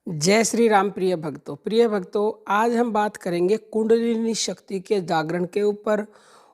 जय श्री राम। प्रिय भक्तों, आज हम बात करेंगे कुंडलिनी शक्ति के जागरण के ऊपर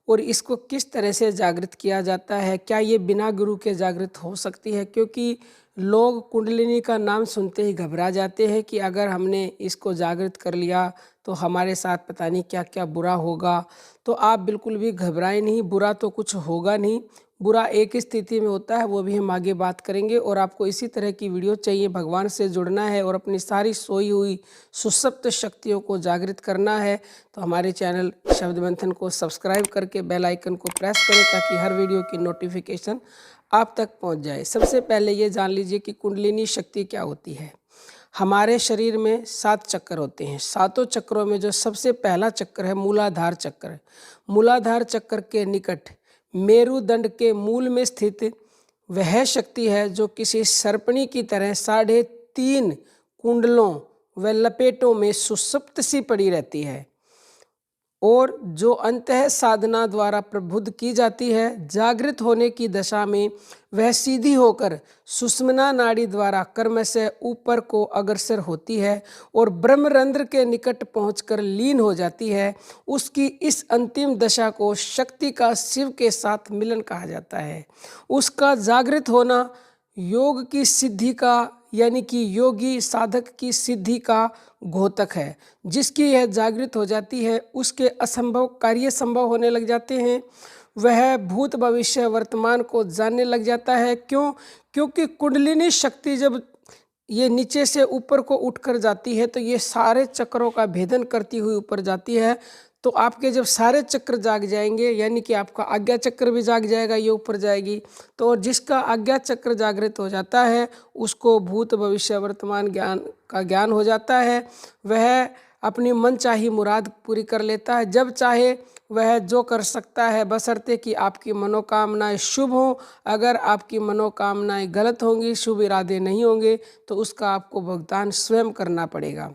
और इसको किस तरह से जागृत किया जाता है। क्या ये बिना गुरु के जागृत हो सकती है? क्योंकि लोग कुंडलिनी का नाम सुनते ही घबरा जाते हैं कि अगर हमने इसको जागृत कर लिया तो हमारे साथ पता नहीं क्या क्या बुरा होगा। तो आप बिल्कुल भी घबराएं नहीं, बुरा तो कुछ होगा नहीं। बुरा एक ही स्थिति में होता है, वो भी हम आगे बात करेंगे। और आपको इसी तरह की वीडियो चाहिए, भगवान से जुड़ना है और अपनी सारी सोई हुई सुसप्त शक्तियों को जागृत करना है तो हमारे चैनल शब्द मंथन को सब्सक्राइब करके बेल आइकन को प्रेस करें ताकि हर वीडियो की नोटिफिकेशन आप तक पहुंच जाए। सबसे पहले ये जान लीजिए कि कुंडलिनी शक्ति क्या होती है। हमारे शरीर में 7 चक्र होते हैं। सातों चक्रों में जो सबसे पहला चक्र है मूलाधार चक्र। मूलाधार चक्र के निकट मेरुदंड के मूल में स्थित वह शक्ति है जो किसी सर्पणी की तरह 3.5 कुंडलों व लपेटों में सुषुप्त सी पड़ी रहती है और जो अंतः साधना द्वारा प्रबुद्ध की जाती है। जागृत होने की दशा में वह सीधी होकर सुषुम्ना नाड़ी द्वारा कर्म से ऊपर को अग्रसर होती है और ब्रह्मरंध्र के निकट पहुंचकर लीन हो जाती है। उसकी इस अंतिम दशा को शक्ति का शिव के साथ मिलन कहा जाता है। उसका जागृत होना योग की सिद्धि का यानी कि योगी साधक की सिद्धि का घोतक है। जिसकी यह जागृत हो जाती है उसके असंभव कार्य संभव होने लग जाते हैं। वह भूत भविष्य वर्तमान को जानने लग जाता है। क्योंकि कुंडलिनी शक्ति जब ये नीचे से ऊपर को उठकर जाती है तो ये सारे चक्रों का भेदन करती हुई ऊपर जाती है। तो आपके जब सारे चक्र जाग जाएंगे यानी कि आपका आज्ञा चक्र भी जाग जाएगा, ये ऊपर जाएगी। तो जिसका आज्ञा चक्र जागृत हो जाता है उसको भूत भविष्य वर्तमान ज्ञान का ज्ञान हो जाता है। वह अपनी मनचाही मुराद पूरी कर लेता है। जब चाहे वह जो कर सकता है, बशर्ते कि आपकी मनोकामनाएं शुभ हों। अगर आपकी मनोकामनाएं गलत होंगी, शुभ इरादे नहीं होंगे, तो उसका आपको भुगतान स्वयं करना पड़ेगा।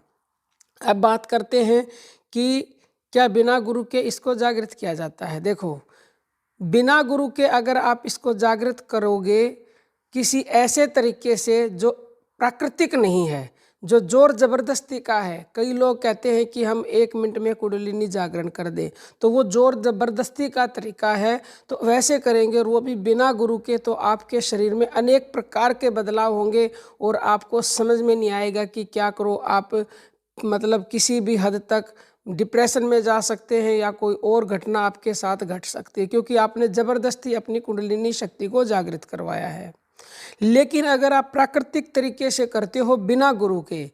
अब बात करते हैं कि क्या बिना गुरु के इसको जागृत किया जाता है। देखो, बिना गुरु के अगर आप इसको जागृत करोगे किसी ऐसे तरीके से जो प्राकृतिक नहीं है, जो जोर जबरदस्ती का है। कई लोग कहते हैं कि हम 1 मिनट में कुंडलिनी जागरण कर दें, तो वो जोर जबरदस्ती का तरीका है। तो वैसे करेंगे और वो भी बिना गुरु के, तो आपके शरीर में अनेक प्रकार के बदलाव होंगे और आपको समझ में नहीं आएगा कि क्या करो। आप मतलब किसी भी हद तक डिप्रेशन में जा सकते हैं या कोई और घटना आपके साथ घट सकती है, क्योंकि आपने ज़बरदस्ती अपनी कुंडलिनी शक्ति को जागृत करवाया है। लेकिन अगर आप प्राकृतिक तरीके से करते हो बिना गुरु के,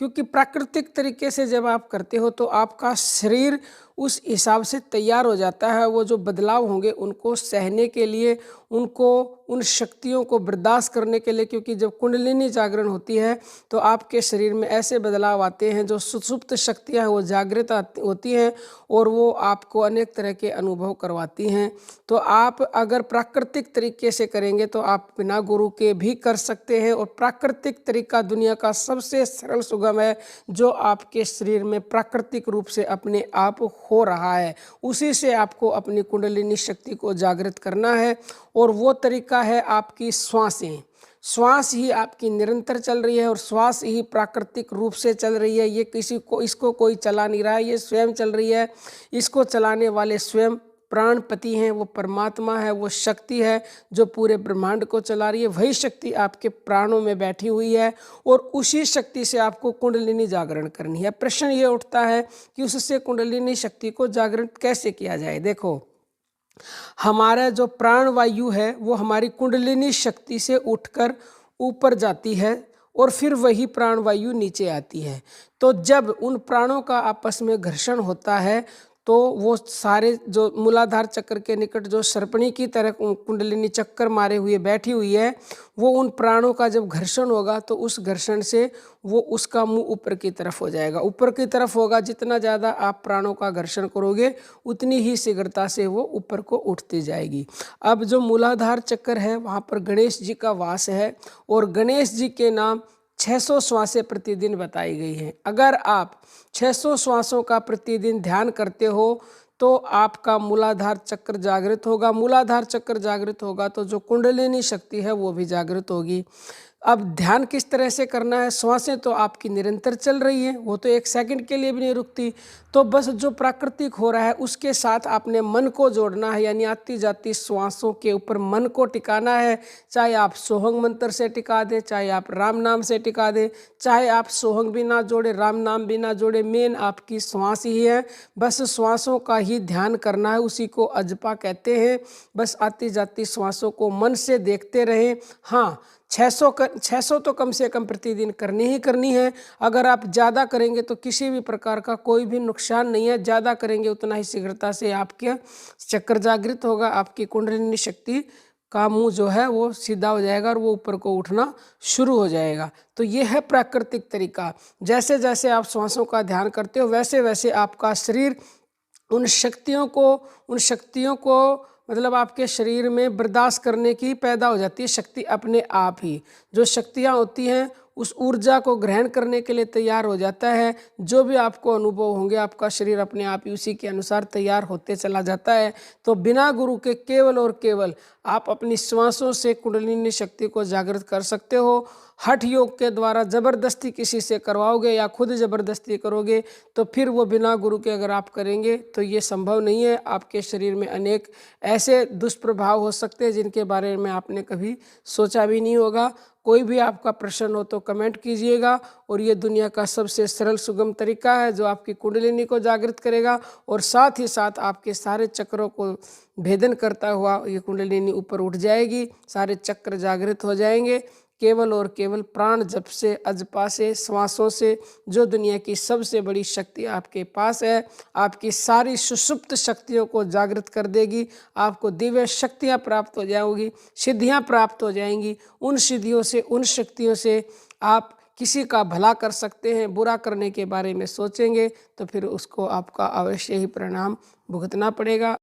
क्योंकि प्राकृतिक तरीके से जब आप करते हो तो आपका शरीर उस हिसाब से तैयार हो जाता है। वो जो बदलाव होंगे उनको सहने के लिए, उनको उन शक्तियों को बर्दाश्त करने के लिए, क्योंकि जब कुंडलिनी जागरण होती है तो आपके शरीर में ऐसे बदलाव आते हैं, जो सुषुप्त शक्तियाँ हैं वो जागृत होती हैं और वो आपको अनेक तरह के अनुभव करवाती हैं। तो आप अगर प्राकृतिक तरीके से करेंगे तो आप बिना गुरु के भी कर सकते हैं। और प्राकृतिक तरीका दुनिया का सबसे सरल सुगम है, जो आपके शरीर में प्राकृतिक रूप से अपने आप हो रहा है। उसी से आपको अपनी कुंडलिनी शक्ति को जागृत करना है। और वो तरीका है आपकी श्वासें। श्वास ही आपकी निरंतर चल रही है और श्वास ही प्राकृतिक रूप से चल रही है। ये किसी को इसको कोई चला नहीं रहा है, ये स्वयं चल रही है। इसको चलाने वाले स्वयं प्राणपति हैं, वो परमात्मा है, वो शक्ति है जो पूरे ब्रह्मांड को चला रही है। वही शक्ति आपके प्राणों में बैठी हुई है और उसी शक्ति से आपको कुंडलिनी जागरण करनी है। प्रश्न ये उठता है कि उससे कुंडलिनी शक्ति को जागृत कैसे किया जाए। देखो, हमारा जो प्राण वायु है वो हमारी कुंडलिनी शक्ति से उठकर ऊपर जाती है और फिर वही प्राण वायु नीचे आती है। तो जब उन प्राणों का आपस में घर्षण होता है तो वो सारे जो मूलाधार चक्र के निकट जो सर्पणी की तरह कुंडलिनी चक्कर मारे हुए बैठी हुई है, वो उन प्राणों का जब घर्षण होगा तो उस घर्षण से वो उसका मुंह ऊपर की तरफ हो जाएगा। ऊपर की तरफ होगा, जितना ज़्यादा आप प्राणों का घर्षण करोगे उतनी ही शीघ्रता से वो ऊपर को उठती जाएगी। अब जो मूलाधार चक्र है वहाँ पर गणेश जी का वास है और गणेश जी के नाम 600 श्वासें प्रतिदिन बताई गई हैं। अगर आप 600 श्वासों का प्रतिदिन ध्यान करते हो तो आपका मूलाधार चक्र जागृत होगा। मूलाधार चक्र जागृत होगा तो जो कुंडलिनी शक्ति है वो भी जागृत होगी। अब ध्यान किस तरह से करना है, श्वासें तो आपकी निरंतर चल रही हैं, वो तो 1 सेकंड के लिए भी नहीं रुकती। तो बस जो प्राकृतिक हो रहा है उसके साथ आपने मन को जोड़ना है, यानी आती जाती श्वासों के ऊपर मन को टिकाना है। चाहे आप सोहंग मंत्र से टिका दें, चाहे आप राम नाम से टिका दें, चाहे आप सोहंग भी ना जोड़े, राम नाम भी ना जोड़े, मेन आपकी श्वास ही है। बस श्वासों का ही ध्यान करना है, उसी को अजपा कहते हैं। बस आती जाती श्वासों को मन से देखते रहें। हाँ, 600 तो कम से कम प्रतिदिन करनी ही करनी है। अगर आप ज़्यादा करेंगे तो किसी भी प्रकार का कोई भी नुकसान नहीं है। ज़्यादा करेंगे उतना ही शीघ्रता से आपके चक्र जागृत होगा, आपकी कुंडलिनी शक्ति का मुंह जो है वो सीधा हो जाएगा और वो ऊपर को उठना शुरू हो जाएगा। तो ये है प्राकृतिक तरीका। जैसे जैसे आप श्वासों का ध्यान करते हो वैसे वैसे आपका शरीर उन शक्तियों को मतलब आपके शरीर में बर्दाश्त करने की पैदा हो जाती है शक्ति अपने आप ही। जो शक्तियाँ होती हैं उस ऊर्जा को ग्रहण करने के लिए तैयार हो जाता है। जो भी आपको अनुभव होंगे आपका शरीर अपने आप ही उसी के अनुसार तैयार होते चला जाता है। तो बिना गुरु के केवल और केवल आप अपनी श्वासों से कुंडलिनी शक्ति को जागृत कर सकते हो। हठ योग के द्वारा ज़बरदस्ती किसी से करवाओगे या खुद ज़बरदस्ती करोगे तो फिर वो बिना गुरु के अगर आप करेंगे तो ये संभव नहीं है। आपके शरीर में अनेक ऐसे दुष्प्रभाव हो सकते हैं जिनके बारे में आपने कभी सोचा भी नहीं होगा। कोई भी आपका प्रश्न हो तो कमेंट कीजिएगा। और ये दुनिया का सबसे सरल सुगम तरीका है जो आपकी कुंडलिनी को जागृत करेगा और साथ ही साथ आपके सारे चक्रों को भेदन करता हुआ ये कुंडलिनी ऊपर उठ जाएगी, सारे चक्र जागृत हो जाएंगे। केवल और केवल प्राण जप से, अजपा से, श्वासों से, जो दुनिया की सबसे बड़ी शक्ति आपके पास है, आपकी सारी सुषुप्त शक्तियों को जागृत कर देगी। आपको दिव्य शक्तियाँ प्राप्त हो जाएंगी, सिद्धियाँ प्राप्त हो जाएंगी। उन सिद्धियों से, उन शक्तियों से आप किसी का भला कर सकते हैं। बुरा करने के बारे में सोचेंगे तो फिर उसको आपका अवश्य ही परिणाम भुगतना पड़ेगा।